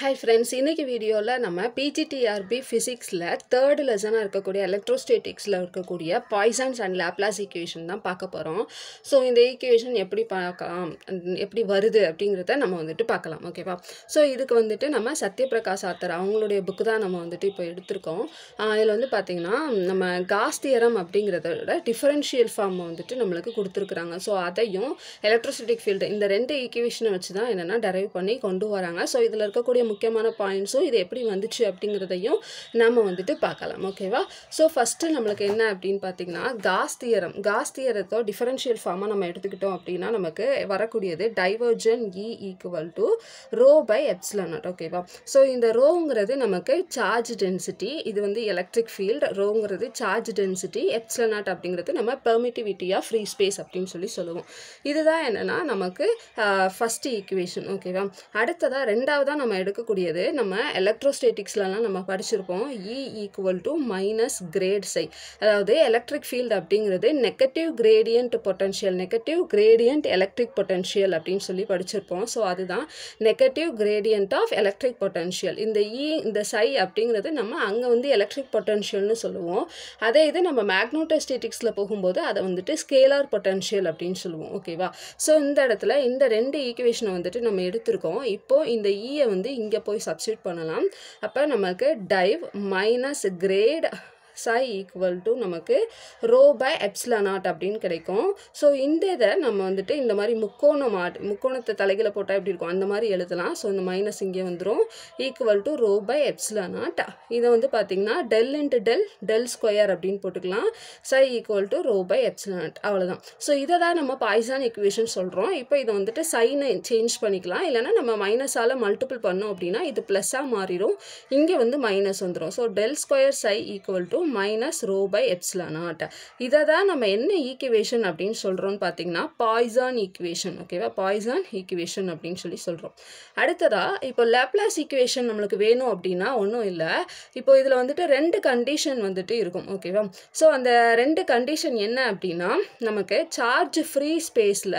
Hi friends, இன்னைக்கு வீடியோல நம்ம PGTRB Physicsல third லெசனா இருக்கக்கூடிய எலக்ட்ரோஸ்டேட்டிக்ஸ்ல இருக்கக்கூடிய பாய்சன்ஸ் அண்ட் லாப்லாஸ் ஈக்குவேஷன் தான் பார்க்க போறோம். ஸோ இந்த ஈக்குவேஷன் எப்படி பார்க்கலாம், எப்படி வருது அப்படிங்கிறத நம்ம வந்துட்டு பார்க்கலாம். ஓகேவா? ஸோ இதுக்கு வந்துட்டு நம்ம சத்யபிரகாஷ் ஆத்தர் அவங்களுடைய புக்கு தான் நம்ம வந்துட்டு இப்போ எடுத்திருக்கோம். இதில் வந்து பார்த்தீங்கன்னா நம்ம காஸ் தியரம் அப்படிங்கிறதோட டிஃபரன்ஷியல் ஃபார்ம் வந்துட்டு நம்மளுக்கு கொடுத்துருக்குறாங்க. ஸோ அதையும் எலக்ட்ரோஸ்டேட்டிக் ஃபீல்டு இந்த ரெண்டு ஈக்குவேஷனை வச்சு தான் என்னென்னா டெரைவ் பண்ணி கொண்டு வராங்க. ஸோ இதில் இருக்கக்கூடிய முக்கியமான பாயிண்ட்ஸும் இது எப்படி வந்துச்சு அப்படிங்கிறதையும் நம்ம வந்துட்டு பார்க்கலாம். ஓகேவா? ஸோ ஃபஸ்ட்டு நம்மளுக்கு என்ன அப்படின்னு பார்த்தீங்கன்னா காஸ் தியரத்தோ டிஃபரன்ஷியல் ஃபார்மாக நம்ம எடுத்துக்கிட்டோம் அப்படின்னா நமக்கு வரக்கூடியது divergence E equal to rho by epsilon naught. ஓகேவா? ஸோ இந்த ரோங்கிறது நமக்கு சார்ஜ் டென்சிட்டி, இது வந்து எலக்ட்ரிக் ஃபீல்டு, ரோங்கிறது சார்ஜ் டென்சிட்டி, எப்சிலான் நாட் அப்படிங்கிறது நம்ம பெர்மிட்டிவிட்டி ஆஃப் ஃப்ரீ ஸ்பேஸ் அப்படின்னு சொல்லுவோம். இதுதான் என்னென்னா நமக்கு ஃபஸ்ட்டு ஈக்குவேஷன். ஓகேவா? அடுத்ததாக ரெண்டாவதாக நம்ம எடுக்கக்கூடியது நம்ம எலக்ட்ரோஸ்டேட்டிக்ஸ்லாம் நம்ம படிச்சிருப்போம். E equal to minus grad psi, அதாவது எலக்ட்ரிக் ஃபீல்டு அப்படிங்கிறது negative gradient potential, negative gradient electric potential அப்படின்னு சொல்லி படிச்சிருப்போம். ஸோ அதுதான் negative gradient of electric potential. இந்த சை அப்படிங்கிறது நம்ம அங்கே வந்து எலக்ட்ரிக் பொட்டன்ஷியல்னு சொல்லுவோம். அதே இது நம்ம மேக்னோட்டோஸ்டேட்டிக்ஸில் போகும்போது அதை வந்துட்டு ஸ்கேலார் பொட்டன்ஷியல் அப்படின்னு சொல்லுவோம். ஓகேவா? ஸோ இந்த இடத்துல இந்த ரெண்டு ஈக்குவேஷனை வந்துட்டு நம்ம எடுத்திருக்கோம். இப்போது இந்த ஈயை வந்து இங்கே போய் சப்ஸ்டியூட் பண்ணலாம். அப்போ நமக்கு div minus grad psi equal to நமக்கு ரோ பை எப்சிலான் நாட் அப்படின்னு கிடைக்கும். ஸோ இந்த இதை நம்ம வந்துட்டு இந்த மாதிரி முக்கோணத்தை தலைகளை போட்டால் எப்படி இருக்கும் அந்த மாதிரி எழுதலாம். ஸோ இந்த மைனஸ் இங்கே வந்துடும், equal to rho by epsilon naught. இதை வந்து பார்த்திங்கன்னா டெல் இன்ட்டு டெல் ஸ்கொயர் அப்படின்னு போட்டுக்கலாம். psi equal to rho by epsilon naught. அவ்வளோதான். ஸோ இதை தான் நம்ம பாய்சான் ஈக்குவேஷன் சொல்கிறோம். இப்போ இதை வந்துட்டு சைனை சேஞ்ச் பண்ணிக்கலாம், இல்லைனா நம்ம மைனஸால் மல்டிபிள் பண்ணோம் அப்படின்னா இது ப்ளஸ்ஸாக மாறிடும், இங்கே வந்து மைனஸ் வந்துடும். So del square psi equal to minus rho by epsilon naught. இதை தான் நம்ம என்ன ஈக்குவேஷன் அப்படின்னு சொல்கிறோம்னு பார்த்தீங்கன்னா பாய்சான் ஈக்குவேஷன். ஓகேவா? பாய்சான் ஈக்குவேஷன் அப்படின்னு சொல்கிறோம். அடுத்ததாக இப்போ லாப்லாஸ் ஈக்குவேஷன் நம்மளுக்கு வேணும் அப்படின்னா ஒன்றும் இல்லை. இப்போ இதில் வந்துட்டு ரெண்டு கண்டிஷன் வந்துட்டு இருக்கும். ஓகேவா? ஸோ அந்த ரெண்டு கண்டிஷன் என்ன அப்படின்னா நமக்கு சார்ஜ் ஃப்ரீ ஸ்பேஸில்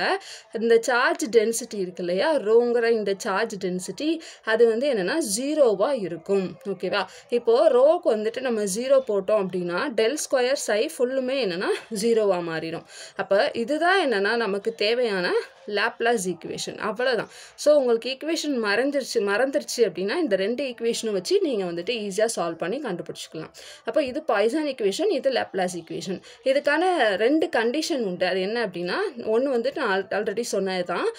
இந்த சார்ஜ் டென்சிட்டி இருக்கு இல்லையா, ரோங்கிற இந்த சார்ஜ் டென்சிட்டி அது வந்து என்னென்னா ஜீரோவாக இருக்கும். ஓகேவா? இப்போது ரோக்கு வந்துட்டு நம்ம ஜீரோ போட்டோம் அப்படின்னா டெல் ஸ்கொயர் சை ஃபுல்லுமே என்னென்னா ஜீரோவாக மாறிடும். அப்போ இதுதான் என்னென்னா நமக்கு தேவையான லாப்லாஸ் ஈக்குவேஷன். அவ்வளோதான். ஸோ உங்களுக்கு ஈக்குவேஷன் மறந்துருச்சு அப்படின்னா இந்த ரெண்டு ஈக்குவேஷனும் வச்சு நீங்கள் வந்துட்டு ஈஸியாக சால்வ் பண்ணி கண்டுபிடிச்சிக்கலாம். அப்போ இது பாய்சான் ஈக்குவேஷன், இது லாப்லாஸ் ஈக்குவேஷன். இதுக்கான ரெண்டு கண்டிஷன் உண்டு. அது என்ன அப்படின்னா ஒன்று வந்துட்டு நான் ஆல்ரெடி சொன்னது தான்,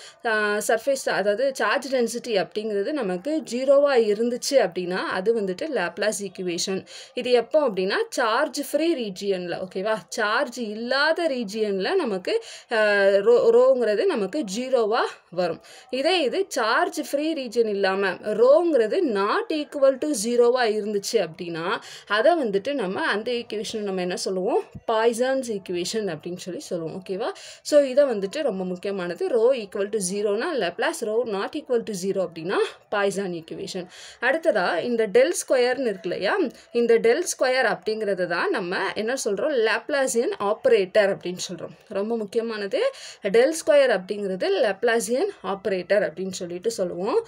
சர்ஃபேஸ் அதாவது சார்ஜ் டென்சிட்டி அப்படிங்கிறது நமக்கு ஜீரோவாக இருந்துச்சு அப்படின்னா அது வந்துட்டு லாப்லாஸ் ஈக்குவேஷன். இது எப்போ அப்படின்னா சார்ஜ் ஃப்ரீ ரீஜியனில். ஓகேவா? சார்ஜ் இல்லாத ரீஜியனில் நமக்கு ரோங்கிறது நமக்கு ஜீரோவாக வரும். இதே இது சார்ஜ் ஃப்ரீ ரீஜன் இல்லாமல் ரோங்கிறது நாட் ஈக்குவல் டு ஜீரோவாக இருந்துச்சு அப்படின்னா அதை வந்துட்டு நம்ம அந்த ஈக்குவேஷன் நம்ம என்ன சொல்லுவோம், பாய்சான்ஸ் ஈக்குவேஷன் அப்படின்னு சொல்லுவோம். ஓகேவா? ஸோ இதை வந்துட்டு ரொம்ப முக்கியமானது. ரோ ஈக்குவல் டு ஜீரோனா Laplace, rho not equal to zero அப்படின்னா பாய்சான் ஈக்குவேஷன். அடுத்ததாக இந்த டெல் ஸ்கொயர்னு இருக்கு இல்லையா, இந்த டெல் ஸ்கொயர் அப்படிங்கிறது தான் நம்ம என்ன சொல்கிறோம், லாப்லாசியன் ஆப்ரேட்டர் அப்படின்னு சொல்கிறோம். ரொம்ப முக்கியமானது. டெல் ஸ்கொயர் அப்படிங்கிறது லாப்லாசியன் ஆப்ரேட்டர் அப்படின்னு சொல்லுவோம்.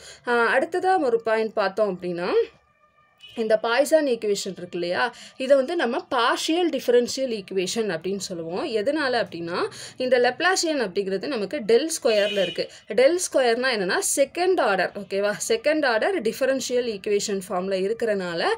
அடுத்ததாக ஒரு பாயிண்ட் பார்த்தோம் அப்படின்னா இந்த பாய்சான் ஈக்குவேஷன் இருக்கு இல்லையா, இதை வந்து நம்ம பார்ஷியல் டிஃபரன்ஷியல் ஈக்குவேஷன் அப்படின்னு சொல்லுவோம். எதனால அப்படின்னா இந்த லாப்லாசியன் அப்படிங்கிறது நமக்கு டெல் ஸ்கொயரில் இருக்குது. டெல் ஸ்கொயர்னால் என்னென்னா செகண்ட் ஆர்டர். ஓகேவா? செகண்ட் ஆர்டர் டிஃபரன்ஷியல் ஈக்குவேஷன் ஃபார்மில் இருக்கிறனால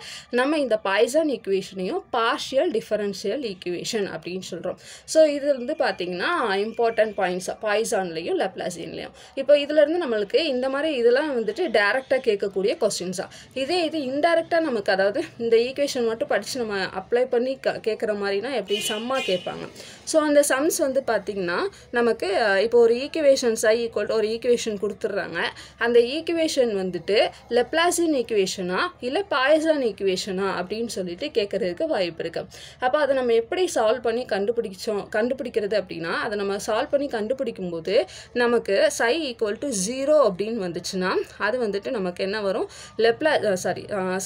நம்ம இந்த பாய்சான் ஈக்குவேஷனையும் பார்ஷியல் டிஃபரன்ஷியல் ஈக்குவேஷன் அப்படின்னு சொல்கிறோம். ஸோ இது வந்து பார்த்திங்கன்னா இம்பார்ட்டன்ட் பாயிண்ட்ஸ் பாய்சான்லேயும் லாப்லாசியன்லேயும். இப்போ இதிலேருந்து நம்மளுக்கு இந்த மாதிரி இதெல்லாம் வந்துட்டு டேரெக்டாக கேட்கக்கூடிய கொஸ்டின்ஸாக. இதே இது இன்டெரக்டாக நமக்கு, அதாவது இந்த ஈக்குவேஷன் மட்டும் படித்து நம்ம அப்ளை பண்ணி கேட்குற மாதிரினா எப்படி சம்மாக கேட்பாங்க. ஸோ அந்த சம்ஸ் வந்து பார்த்திங்கன்னா நமக்கு இப்போ ஒரு ஈக்குவேஷன் சை ஈக்குவல் டு ஒரு ஈக்குவேஷன் கொடுத்துட்றாங்க. அந்த ஈக்குவேஷன் வந்துட்டு லாப்லாசியன் ஈக்குவேஷனா இல்லை பாய்சான் ஈக்குவேஷனா அப்படின்னு சொல்லிட்டு கேட்குறதுக்கு வாய்ப்பு இருக்குது. அப்போ அதை நம்ம எப்படி சால்வ் பண்ணி கண்டுபிடிக்கிறது அப்படின்னா அதை நம்ம சால்வ் பண்ணி கண்டுபிடிக்கும்போது நமக்கு சை ஈக்குவல் டு ஜீரோ அப்படின்னு வந்துச்சுன்னா அது வந்துட்டு நமக்கு என்ன வரும்,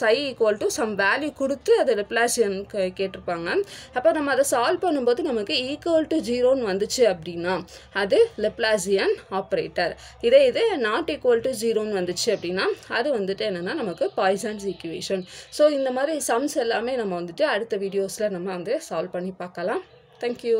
psi equal to some value கொடுத்து அதை லெப்லாசியன் கேட்டிருப்பாங்க. அப்போ நம்ம அதை சால்வ் பண்ணும்போது நமக்கு ஈக்குவல் டு 0ன்னு வந்துச்சு அப்படின்னா அது லெப்லாசியன் ஆப்ரேட்டர். இது நாட் ஈக்குவல் டு 0ன்னு வந்துச்சு அப்படின்னா அது வந்துட்டு என்னென்னா நமக்கு பாய்சன்ஸ் ஈக்குவேஷன். ஸோ இந்த மாதிரி சம்ஸ் எல்லாமே நம்ம வந்துட்டு அடுத்த வீடியோஸில் நம்ம வந்து சால்வ் பண்ணி பார்க்கலாம். தேங்க்யூ.